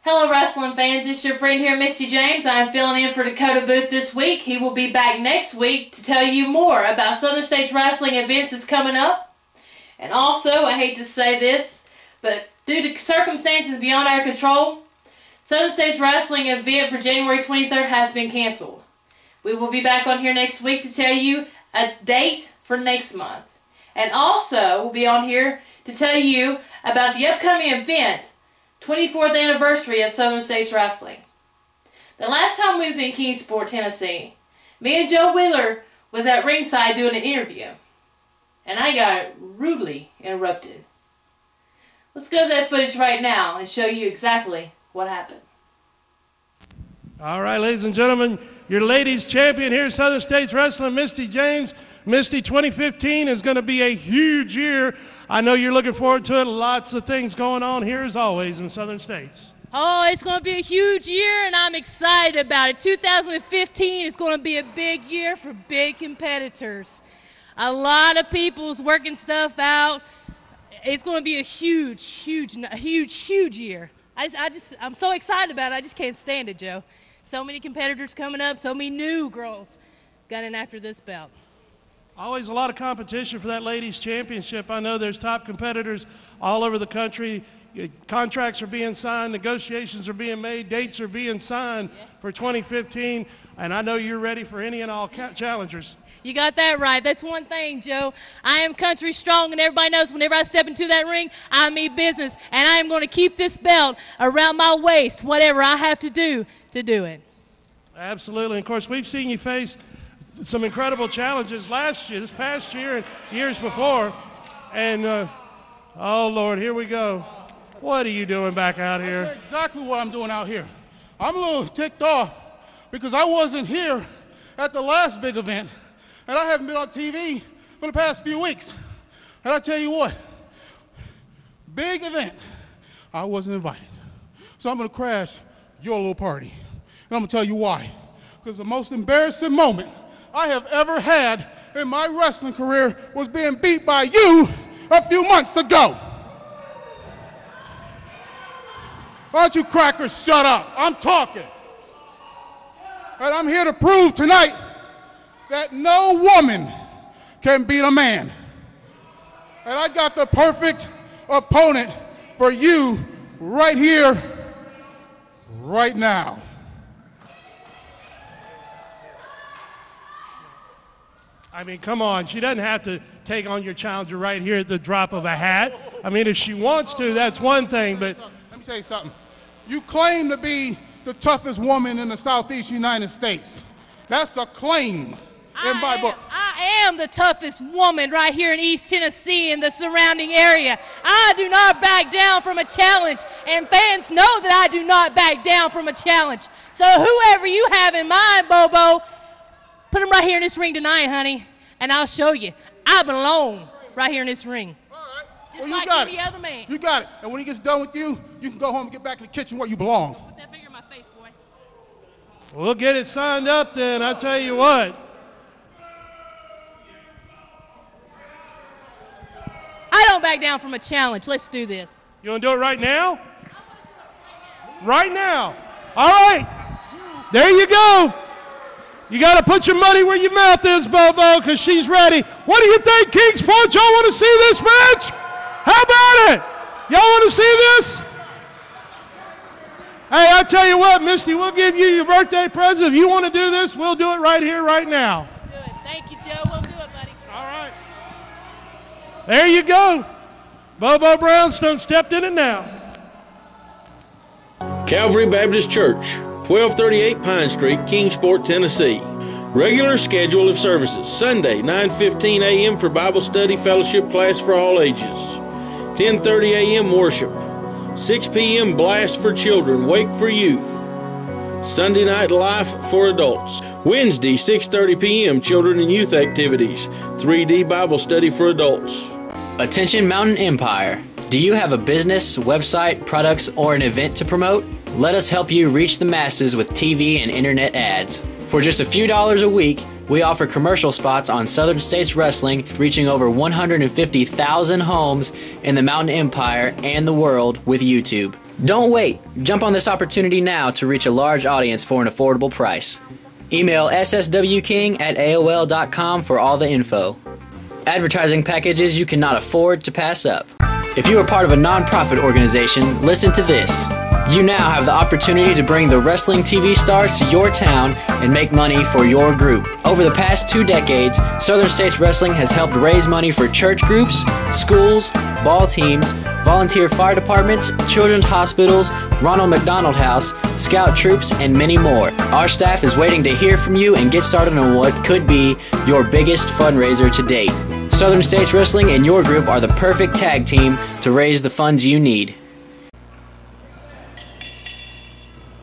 Hello wrestling fans, it's your friend here, Misty James. I am filling in for Dakota Booth this week. He will be back next week to tell you more about Southern States Wrestling events that's coming up. And also, I hate to say this, but due to circumstances beyond our control, Southern States Wrestling event for January 23rd has been canceled. We will be back on here next week to tell you a date for next month. And also, we'll be on here to tell you about the upcoming event, 24th anniversary of Southern States Wrestling. The last time we was in Kingsport, Tennessee, me and Joe Wheeler was at ringside doing an interview. And I got rudely interrupted. Let's go to that footage right now and show you exactly what happened. All right, ladies and gentlemen, your ladies champion here at Southern States Wrestling, Misty James. Misty, 2015 is going to be a huge year. I know you're looking forward to it. Lots of things going on here as always in Southern States. Oh, it's going to be a huge year, and I'm excited about it. 2015 is going to be a big year for big competitors. A lot of people's working stuff out. It's going to be a huge year. I'm so excited about it. I just can't stand it, Joe. So many competitors coming up, so many new girls gunning after this belt. Always a lot of competition for that ladies championship. I know there's top competitors all over the country. Contracts are being signed, negotiations are being made, dates are being signed for 2015, and I know you're ready for any and all challengers. You got that right. That's one thing, Joe. I am country strong, and everybody knows whenever I step into that ring, I mean business, and I am going to keep this belt around my waist, whatever I have to do it. Absolutely. And of course, we've seen you face some incredible challenges last year, this past year, and years before. And, oh, Lord, here we go. What are you doing back out here? I'll tell you exactly what I'm doing out here. I'm a little ticked off because I wasn't here at the last big event, and I haven't been on TV for the past few weeks. And I tell you what, big event, I wasn't invited. So I'm going to crash your little party. And I'm going to tell you why. Because the most embarrassing moment I have ever had in my wrestling career was being beat by you a few months ago. Why don't you crackers shut up? I'm talking. And I'm here to prove tonight that no woman can beat a man. And I got the perfect opponent for you right here, right now. I mean, come on. She doesn't have to take on your challenger right here at the drop of a hat. I mean, if she wants to, that's one thing, but... Let me tell you something. You claim to be the toughest woman in the Southeast United States. That's a claim in my book. I am the toughest woman right here in East Tennessee and the surrounding area. I do not back down from a challenge, and fans know that I do not back down from a challenge. So whoever you have in mind, Bobo, put him right here in this ring tonight, honey, and I'll show you. I belong right here in this ring. All right. Just well, like any other man. You got it. And when he gets done with you, you can go home and get back in the kitchen where you belong. Put that finger in my face, boy. We'll get it signed up then, I tell you what. I don't back down from a challenge. Let's do this. You want to do it right now? Right now. All right. There you go. You got to put your money where your mouth is, Bobo, because she's ready. What do you think, Kingsport? Y'all want to see this match? How about it? Y'all want to see this? Hey, I tell you what, Misty, we'll give you your birthday present. If you want to do this, we'll do it right here, right now. Do it. Thank you, Joe. We'll do it, buddy. All right. There you go. Bobo Brownstone stepped in it now. Calvary Baptist Church, 1238 Pine Street, Kingsport, Tennessee. Regular schedule of services: Sunday, 9:15 a.m. for Bible study fellowship class for all ages. 10:30 a.m. worship. 6 p.m. blast for children, wake for youth. Sunday night life for adults. Wednesday, 6:30 p.m. children and youth activities. 3D Bible study for adults. Attention Mountain Empire. Do you have a business, website, products, or an event to promote? Let us help you reach the masses with TV and internet ads. For just a few dollars a week, we offer commercial spots on Southern States Wrestling, reaching over 150,000 homes in the Mountain Empire and the world with YouTube. Don't wait. Jump on this opportunity now to reach a large audience for an affordable price. Email sswking@aol.com for all the info. Advertising packages you cannot afford to pass up. If you are part of a non-profit organization, listen to this. You now have the opportunity to bring the wrestling TV stars to your town and make money for your group. Over the past 2 decades, Southern States Wrestling has helped raise money for church groups, schools, ball teams, volunteer fire departments, children's hospitals, Ronald McDonald House, scout troops, and many more. Our staff is waiting to hear from you and get started on what could be your biggest fundraiser to date. Southern States Wrestling and your group are the perfect tag team to raise the funds you need.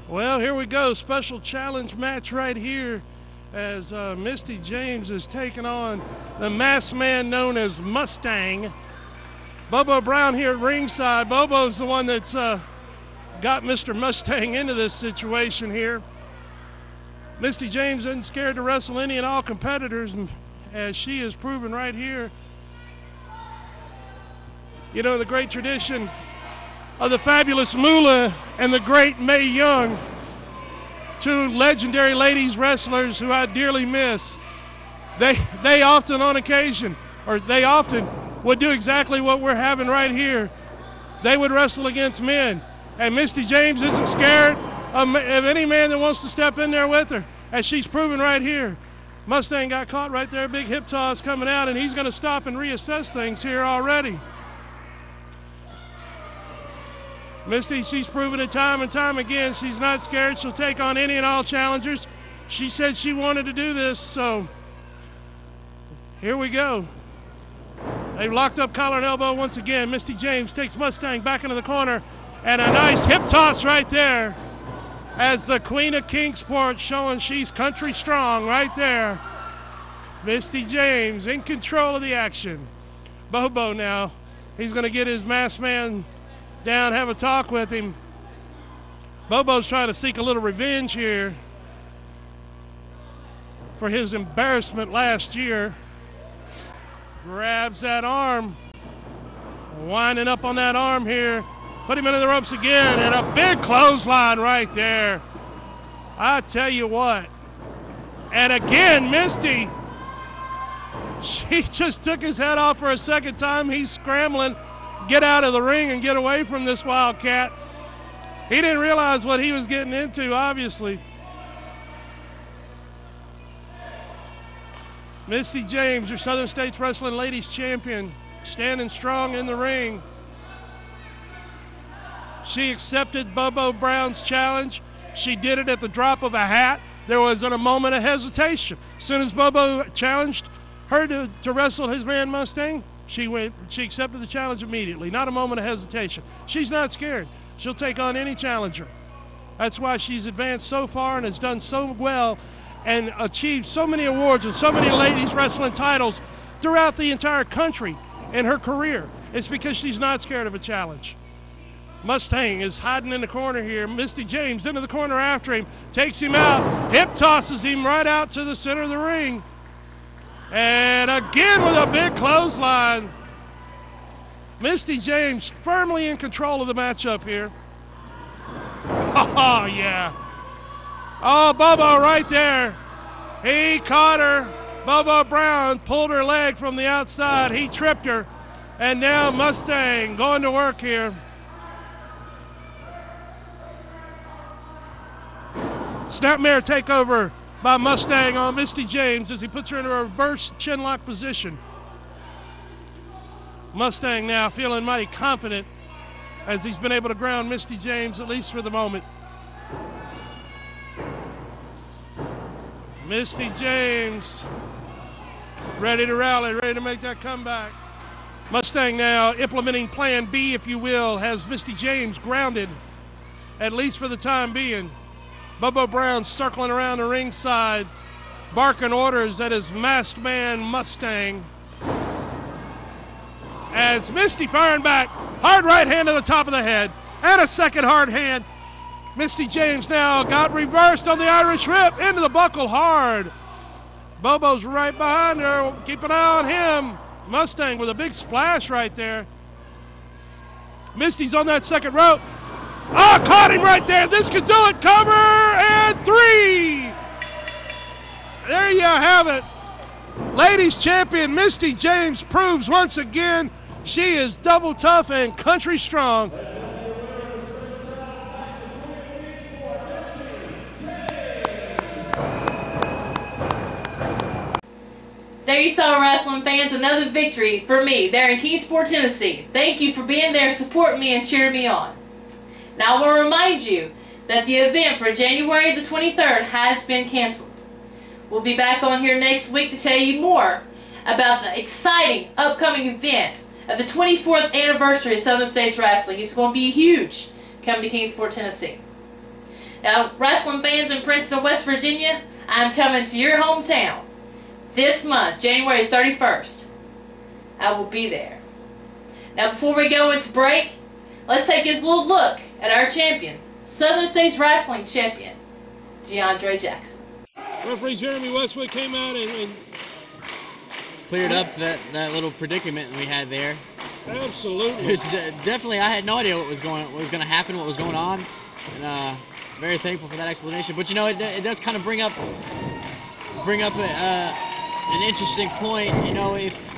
Well, here we go. Special challenge match right here as Misty James is taking on the masked man known as Mustang. Bobo Brown here at ringside. Bobo's the one that's got Mr. Mustang into this situation here. Misty James isn't scared to wrestle any and all competitors, as she is proven right here. You know, the great tradition of the fabulous Moolah and the great Mae Young, 2 legendary ladies wrestlers who I dearly miss. They often on occasion, or they often would do exactly what we're having right here. They would wrestle against men. And Misty James isn't scared of any man that wants to step in there with her, as she's proven right here. Mustang got caught right there, big hip toss coming out, and he's going to stop and reassess things here already. Misty, she's proven it time and time again. She's not scared. She'll take on any and all challengers. She said she wanted to do this, so here we go. They've locked up collar and elbow once again. Misty James takes Mustang back into the corner, and a nice hip toss right there as the Queen of Kingsport showing she's country strong right there. Misty James in control of the action. Bobo now, he's going to get his masked man down, have a talk with him. Bobo's trying to seek a little revenge here for his embarrassment last year. Grabs that arm, winding up on that arm here. Put him into the ropes again, and a big clothesline right there. I tell you what. And again, Misty, she just took his head off for a second time. He's scrambling, get out of the ring and get away from this Wildcat. He didn't realize what he was getting into, obviously. Misty James, your Southern States Wrestling Ladies Champion, standing strong in the ring. She accepted Bobo Brown's challenge. She did it at the drop of a hat. There wasn't a moment of hesitation. As soon as Bobo challenged her to wrestle his man Mustang, she accepted the challenge immediately. Not a moment of hesitation. She's not scared. She'll take on any challenger. That's why she's advanced so far and has done so well and achieved so many awards and so many ladies wrestling titles throughout the entire country in her career. It's because she's not scared of a challenge. Mustang is hiding in the corner here. Misty James into the corner after him, takes him out, hip tosses him right out to the center of the ring. And again with a big clothesline. Misty James firmly in control of the matchup here. Oh, yeah. Oh, Bobo right there. He caught her. Bobo Brown pulled her leg from the outside. He tripped her. And now Mustang going to work here. Snapmare takeover by Mustang on Misty James as he puts her in a reverse chinlock position. Mustang now feeling mighty confident as he's been able to ground Misty James, at least for the moment. Misty James ready to rally, ready to make that comeback. Mustang now implementing plan B, if you will, has Misty James grounded, at least for the time being. Bobo Brown circling around the ringside, barking orders at his masked man Mustang. As Misty firing back, hard right hand to the top of the head, and a second hard hand. Misty James now got reversed on the Irish whip into the buckle hard. Bobo's right behind her, keep an eye on him. Mustang with a big splash right there. Misty's on that second rope. Oh, caught him right there. This could do it. Cover and 3. There you have it. Ladies champion Misty James proves once again she is double tough and country strong. There you saw, wrestling fans, another victory for me there in Kingsport, Tennessee. Thank you for being there, supporting me, and cheering me on. Now I want to remind you that the event for January the 23rd has been canceled. We'll be back on here next week to tell you more about the exciting upcoming event of the 24th anniversary of Southern States Wrestling. It's going to be huge coming to Kingsport, Tennessee. Now, wrestling fans in Princeton, West Virginia, I'm coming to your hometown this month, January 31st. I will be there. Now, before we go into break, let's take this little look at our champion, Southern States Wrestling champion, DeAndre Jackson. Referee Jeremy Westwood came out and Cleared up that little predicament we had there. Absolutely. It was, definitely, I had no idea what was going to happen, what was going on, and very thankful for that explanation. But you know, it does kind of bring up an interesting point. You know, if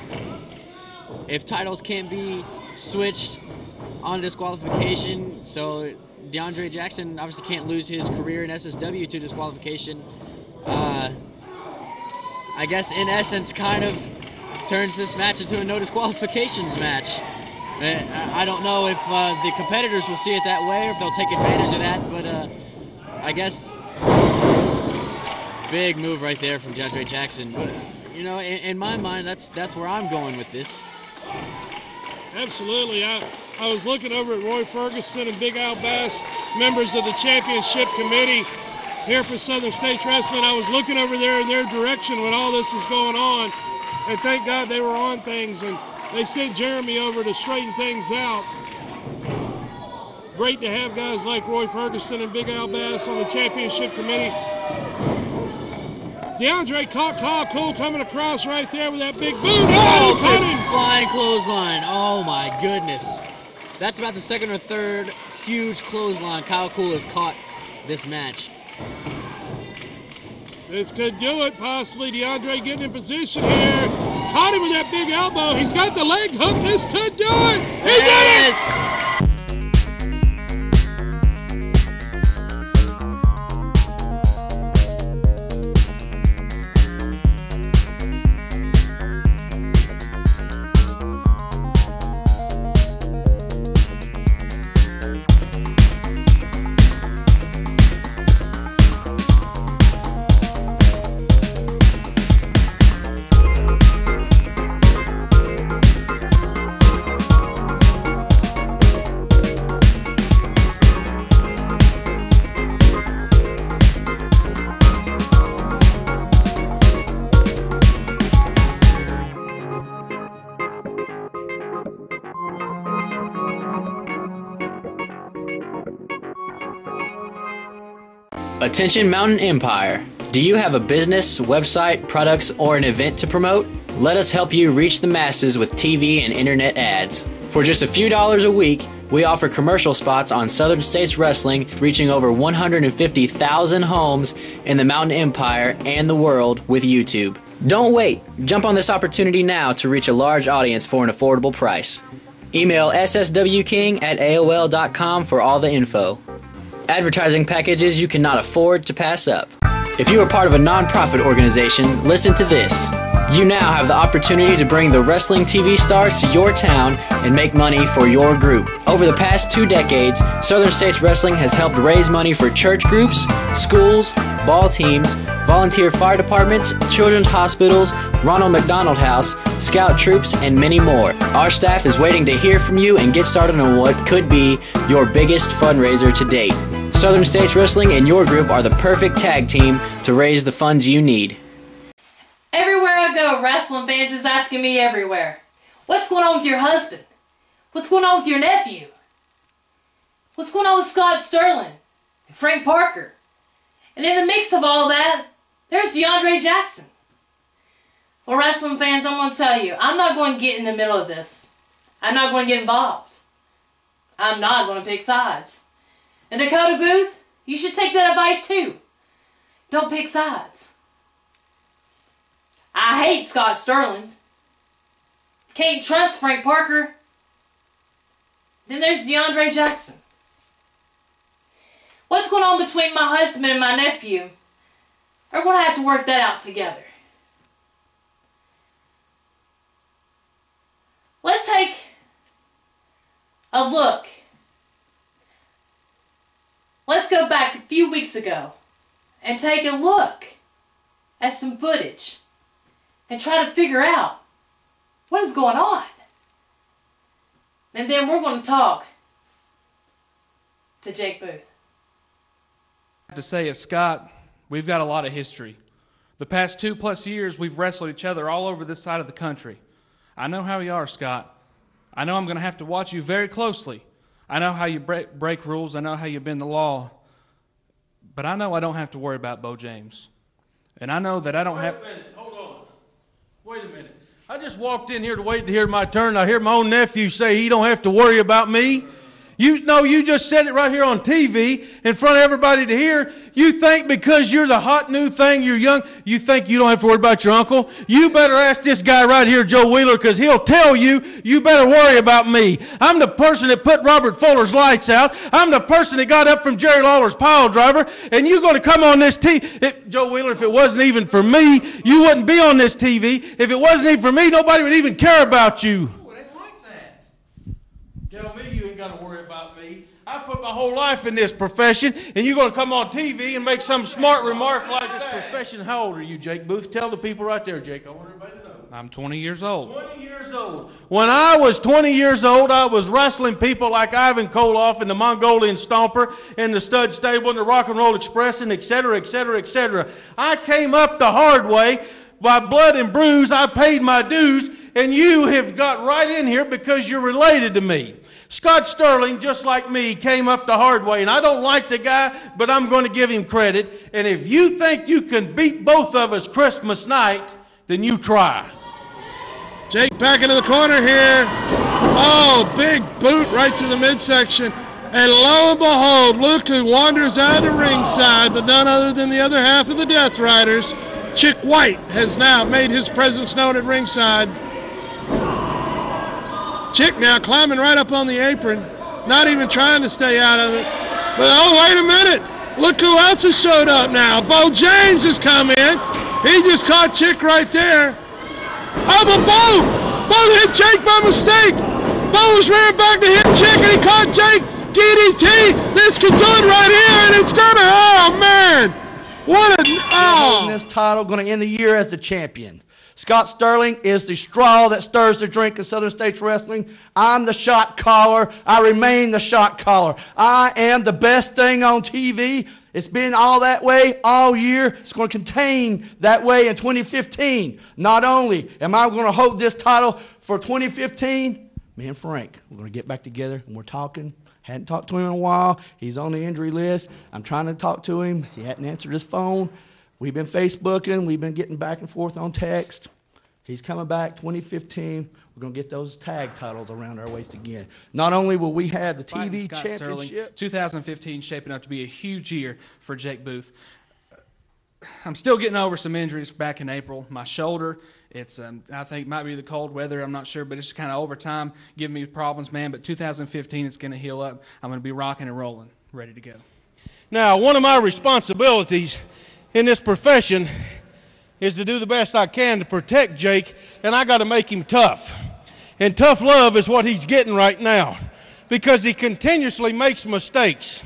titles can't be switched on disqualification, so DeAndre Jackson obviously can't lose his career in SSW to disqualification. I guess in essence kind of turns this match into a no disqualifications match. I don't know if the competitors will see it that way or if they'll take advantage of that, but I guess big move right there from DeAndre Jackson. But you know, in my mind, that's where I'm going with this. Absolutely. I was looking over at Roy Ferguson and Big Al Bass, members of the championship committee here for Southern States Wrestling. I was looking over there in their direction when all this is going on, and thank God they were on things, and they sent Jeremy over to straighten things out. Great to have guys like Roy Ferguson and Big Al Bass on the championship committee. DeAndre caught Kyle Cool coming across right there with that big boot. Oh, big flying clothesline. Oh my goodness. That's about the second or third huge clothesline Kyle Cool has caught this match. This could do it, possibly. DeAndre getting in position here. Caught him with that big elbow. He's got the leg hook. This could do it. He did it! Attention Mountain Empire. Do you have a business, website, products, or an event to promote? Let us help you reach the masses with TV and internet ads. For just a few dollars a week, we offer commercial spots on Southern States Wrestling, reaching over 150,000 homes in the Mountain Empire and the world with YouTube. Don't wait. Jump on this opportunity now to reach a large audience for an affordable price. Email sswking@aol.com for all the info. Advertising packages you cannot afford to pass up. If you are part of a non-profit organization, listen to this. You now have the opportunity to bring the wrestling TV stars to your town and make money for your group. Over the past 2 decades, Southern States Wrestling has helped raise money for church groups, schools, ball teams, volunteer fire departments, children's hospitals, Ronald McDonald House, scout troops, and many more. Our staff is waiting to hear from you and get started on what could be your biggest fundraiser to date. Southern States Wrestling and your group are the perfect tag team to raise the funds you need. Everywhere I go, wrestling fans is asking me everywhere, what's going on with your husband? What's going on with your nephew? What's going on with Scott Sterling and Frank Parker? And in the mix of all that, there's DeAndre Jackson. Well, wrestling fans, I'm going to tell you, I'm not going to get in the middle of this. I'm not going to get involved. I'm not going to pick sides. And Dakota Booth, you should take that advice too. Don't pick sides. I hate Scott Sterling. Can't trust Frank Parker. Then there's DeAndre Jackson. What's going on between my husband and my nephew? We're going to have to work that out together. Let's take a look. Let's go back a few weeks ago and take a look at some footage and try to figure out what is going on. And then we're going to talk to Jake Booth. To say is, Scott, we've got a lot of history. The past 2+ years, we've wrestled each other all over this side of the country. I know how you are, Scott. I know I'm going to have to watch you very closely. I know how you break rules. I know how you bend the law. But I know I don't have to worry about Beau James. And I know that I don't have... Wait a minute. Hold on. Wait a minute. I just walked in here to wait to hear my turn. I hear my own nephew say he don't have to worry about me. You just said it right here on TV in front of everybody to hear. You think because you're the hot new thing, you're young, you think you don't have to worry about your uncle? You better ask this guy right here, Joe Wheeler, because he'll tell you, you better worry about me. I'm the person that put Robert Fuller's lights out. I'm the person that got up from Jerry Lawler's pile driver, and you're going to come on this TV. Joe Wheeler, if it wasn't even for me, you wouldn't be on this TV. If it wasn't even for me, nobody would even care about you. Tell me you ain't got to worry about me. I put my whole life in this profession, and you're going to come on TV and make some smart remark like this profession. How old are you, Jake Booth? Tell the people right there, Jake. I want everybody to know. I'm 20 years old. 20 years old. When I was 20 years old, I was wrestling people like Ivan Koloff and the Mongolian Stomper and the Stud Stable and the Rock and Roll Express and et cetera, et cetera, et cetera. I came up the hard way. By blood and bruise, I paid my dues, and you have got right in here because you're related to me. Scott Sterling, just like me, came up the hard way, and I don't like the guy, but I'm going to give him credit. And if you think you can beat both of us Christmas night, then you try. Jake back into the corner here. Oh, big boot right to the midsection. And lo and behold, look who wanders out of the ringside, but none other than the other half of the Death Riders. Chick White has now made his presence known at ringside. Chick now climbing right up on the apron, not even trying to stay out of it. But oh, wait a minute. Look who else has showed up now. Beau James has come in. He just caught Chick right there. Oh, but Beau hit Jake by mistake. Beau was rearing back to hit Chick, and he caught Jake. DDT. This could do it right here, and it's gonna, oh man. What a, oh. This title going to end the year as the champion. Scott Sterling is the straw that stirs the drink in Southern States Wrestling. I'm the shot caller. I remain the shot caller. I am the best thing on TV. It's been all that way all year. It's going to continue that way in 2015. Not only am I going to hold this title for 2015, me and Frank, we're going to get back together and we're talking. Hadn't talked to him in a while. He's on the injury list. I'm trying to talk to him. He hadn't answered his phone. We've been Facebooking. We've been getting back and forth on text. He's coming back 2015. We're going to get those tag titles around our waist again. Not only will we have the TV championship. Sterling, 2015 shaping up to be a huge year for Jake Booth. I'm still getting over some injuries back in April. My shoulder, it's I think might be the cold weather. I'm not sure, but it's just kind of over time giving me problems, man. But 2015 it's going to heal up. I'm going to be rocking and rolling, ready to go. Now, one of my responsibilities in this profession is to do the best I can to protect Jake, and I got to make him tough. And tough love is what he's getting right now because he continuously makes mistakes.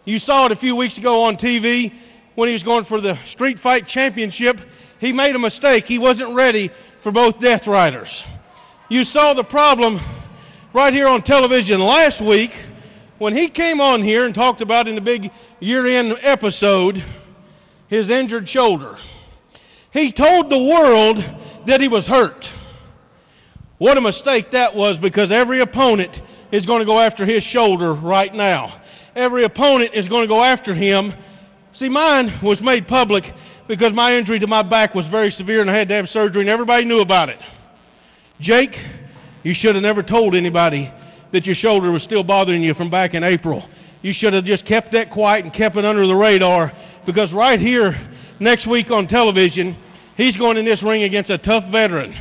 You saw it a few weeks ago on TV when he was going for the Street Fight Championship. He made a mistake. He wasn't ready for both Death Riders. You saw the problem right here on television last week when he came on here and talked about in the big year-end episode his injured shoulder. He told the world that he was hurt. What a mistake that was, because every opponent is going to go after his shoulder right now. Every opponent is going to go after him. See, mine was made public because my injury to my back was very severe and I had to have surgery and everybody knew about it. Jake, you should have never told anybody that your shoulder was still bothering you from back in April. you should have just kept that quiet and kept it under the radar, because right here next week on television, he's going in this ring against a tough veteran.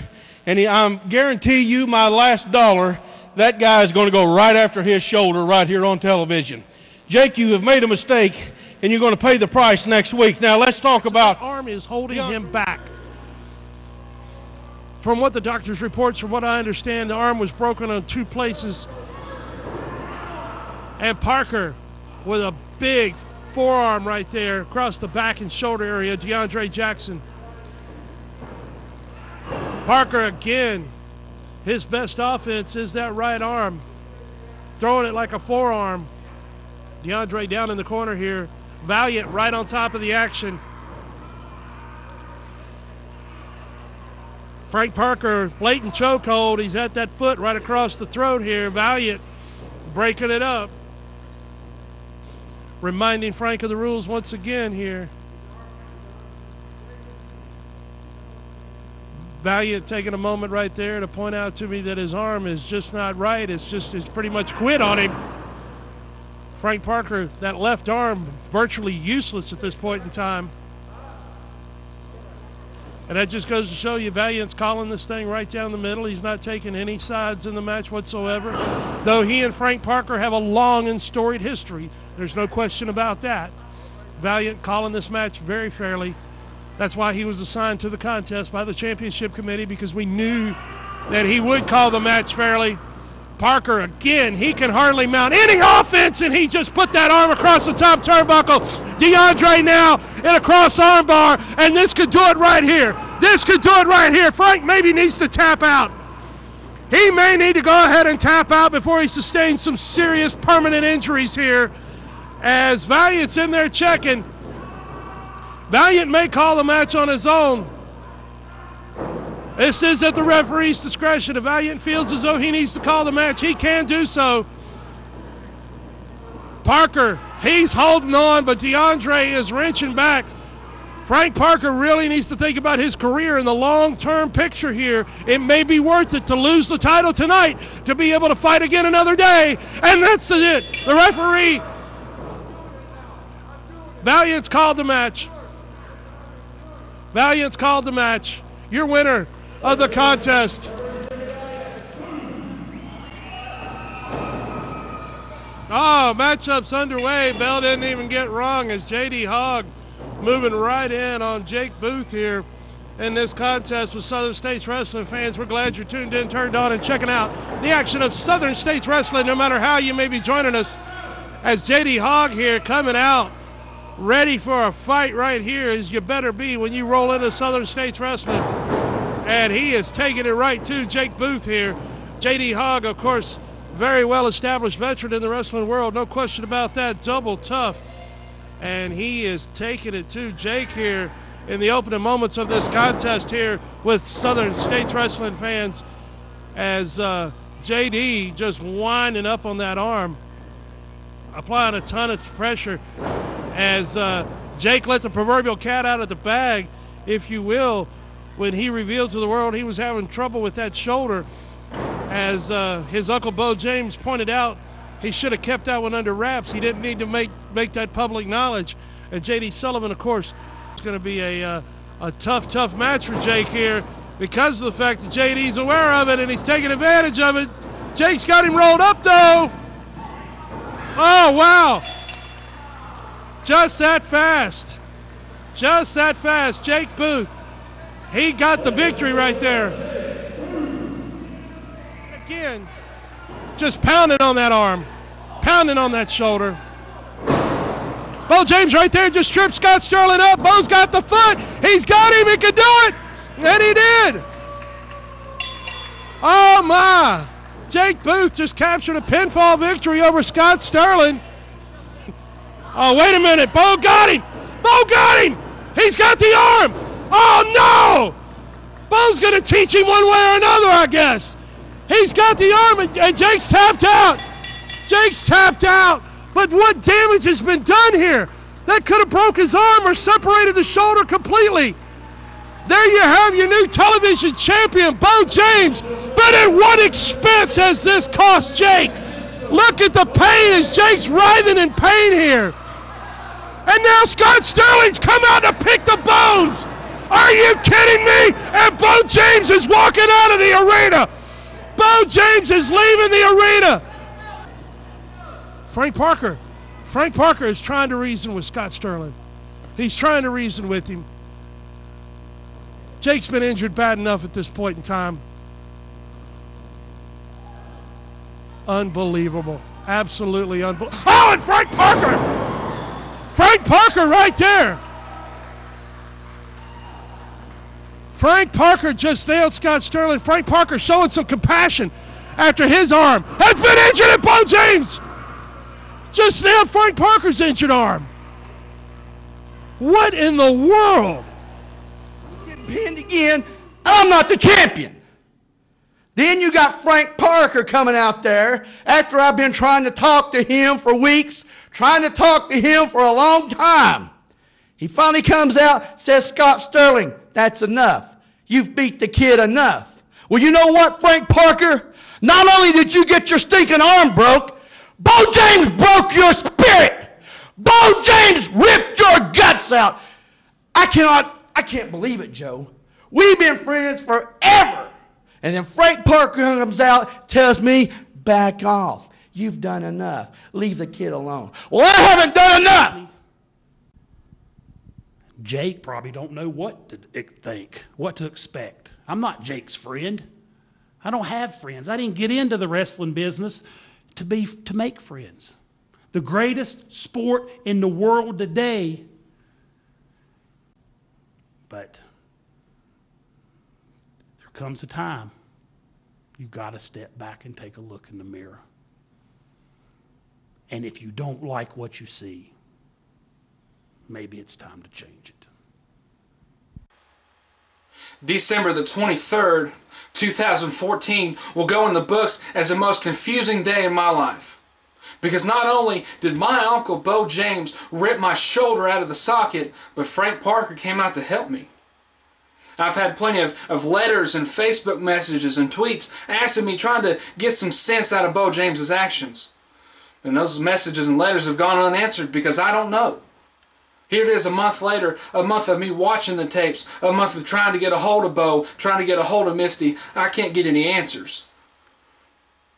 And I guarantee you my last dollar, that guy is going to go right after his shoulder right here on television. Jake, you have made a mistake, and you're going to pay the price next week. Now let's talk about... Arm is holding him back. From what the doctor's reports, from what I understand, the arm was broken on 2 places. And Parker with a big forearm right there across the back and shoulder area, DeAndre Jackson. Parker again, his best offense is that right arm, throwing it like a forearm. DeAndre down in the corner here. Valiant right on top of the action. Frank Parker, blatant chokehold. He's at that foot right across the throat here. Valiant breaking it up. Reminding Frank of the rules once again here. Valiant taking a moment right there to point out to me that his arm is just not right. It's pretty much quit on him. Frank Parker, that left arm, virtually useless at this point in time. And that just goes to show you Valiant's calling this thing right down the middle. He's not taking any sides in the match whatsoever. Though he and Frank Parker have a long and storied history. There's no question about that. Valiant calling this match very fairly. That's why he was assigned to the contest by the championship committee, because we knew that he would call the match fairly. Parker, again, he can hardly mount any offense, and he just put that arm across the top turnbuckle. DeAndre now in a cross arm bar, and this could do it right here. This could do it right here. Frank maybe needs to tap out. He may need to go ahead and tap out before he sustains some serious permanent injuries here, as Valiant's in there checking. Valiant may call the match on his own. This is at the referee's discretion. If Valiant feels as though he needs to call the match, he can do so. Parker, he's holding on, but DeAndre is wrenching back. Frank Parker really needs to think about his career in the long-term picture here. It may be worth it to lose the title tonight to be able to fight again another day, and that's it. The referee, Valiant's called the match. Valiant's called the match. Your winner of the contest. Oh, matchup's underway. Bell didn't even get wrong as J.D. Hogg moving right in on Jake Booth here in this contest with Southern States Wrestling fans. We're glad you're tuned in, turned on, and checking out the action of Southern States Wrestling, no matter how you may be joining us, as J.D. Hogg here coming out ready for a fight right here, as you better be when you roll into Southern States Wrestling. And he is taking it right to Jake Booth here. J.D. Hogg, of course, very well-established veteran in the wrestling world. No question about that. Double tough. And he is taking it to Jake here in the opening moments of this contest here with Southern States Wrestling fans, as J.D. just winding up on that arm, applying a ton of pressure, as Jake let the proverbial cat out of the bag, if you will, when he revealed to the world he was having trouble with that shoulder. As his uncle Beau James pointed out, he should have kept that one under wraps. He didn't need to make that public knowledge. And J.D. Sullivan, of course, it's going to be a tough match for Jake here, because of the fact that J.D.'s aware of it and he's taking advantage of it. Jake's got him rolled up, though. Oh, wow. Just that fast. Just that fast. Jake Booth, he got the victory right there. Again, just pounding on that arm, pounding on that shoulder. Beau James right there just tripped Scott Sterling up. Beau's got the foot. He's got him. He can do it. And he did. Oh, my. Jake Booth just captured a pinfall victory over Scott Sterling. Oh, wait a minute. Beau got him. Beau got him. He's got the arm. Oh, no. Beau's going to teach him one way or another, I guess. He's got the arm, and Jake's tapped out. Jake's tapped out. But what damage has been done here? That could have broke his arm or separated the shoulder completely. There you have your new television champion, Beau James. But at what expense has this cost Jake? Look at the pain as Jake's writhing in pain here. And now Scott Sterling's come out to pick the bones. Are you kidding me? And Beau James is walking out of the arena. Beau James is leaving the arena. Frank Parker is trying to reason with Scott Sterling. He's trying to reason with him. Jake's been injured bad enough at this point in time. Unbelievable. Absolutely unbelievable. Oh, and Frank Parker! Frank Parker right there. Frank Parker just nailed Scott Sterling. Frank Parker showing some compassion after his arm has been injured, and Beau James just nailed Frank Parker's injured arm. What in the world? Getting pinned again. I'm not the champion. Then you got Frank Parker coming out there after I've been trying to talk to him for weeks, trying to talk to him for a long time. He finally comes out, says, Scott Sterling, that's enough. You've beat the kid enough. Well, you know what, Frank Parker? Not only did you get your stinking arm broke, Beau James broke your spirit. Beau James ripped your guts out. I can't believe it, Joe. We've been friends forever. And then Frank Parker comes out, tells me, back off. You've done enough. Leave the kid alone. Well, I haven't done enough. Jake probably don't know what to think, what to expect. I'm not Jake's friend. I don't have friends. I didn't get into the wrestling business to make friends. The greatest sport in the world today. But there comes a time you've got to step back and take a look in the mirror. And if you don't like what you see, maybe it's time to change it. December the 23rd, 2014 will go in the books as the most confusing day in my life. Because not only did my uncle Beau James rip my shoulder out of the socket, but Frank Parker came out to help me. I've had plenty of letters and Facebook messages and tweets asking me, trying to get some sense out of Beau James's actions. And those messages and letters have gone unanswered because I don't know. Here it is a month later, a month of me watching the tapes, a month of trying to get a hold of Beau, trying to get a hold of Misty. I can't get any answers.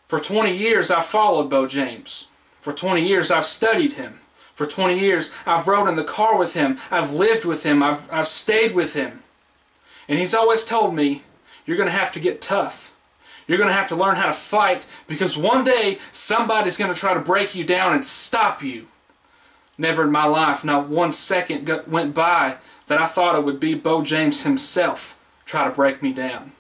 For 20 years I've followed Beau James. For 20 years I've studied him. For 20 years I've rode in the car with him. I've lived with him. I've stayed with him. And he's always told me, you're going to have to get tough. You're going to have to learn how to fight because one day somebody's going to try to break you down and stop you. Never in my life, not 1 second went by that I thought it would be Beau James himself try to break me down.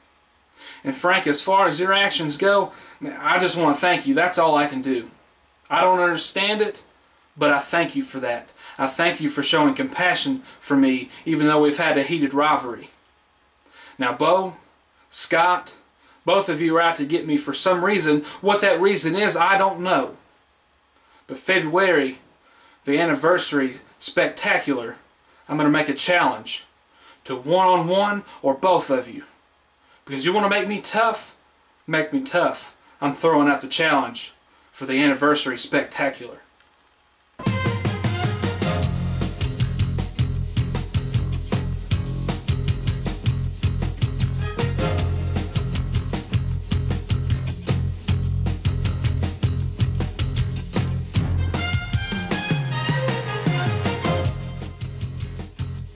And Frank, as far as your actions go, I just want to thank you. That's all I can do. I don't understand it, but I thank you for that. I thank you for showing compassion for me, even though we've had a heated rivalry. Now, Beau, Scott, both of you are out to get me for some reason. What that reason is, I don't know. But February, the anniversary spectacular, I'm going to make a challenge to one-on-one or both of you. Because you want to make me tough? Make me tough. I'm throwing out the challenge for the anniversary spectacular.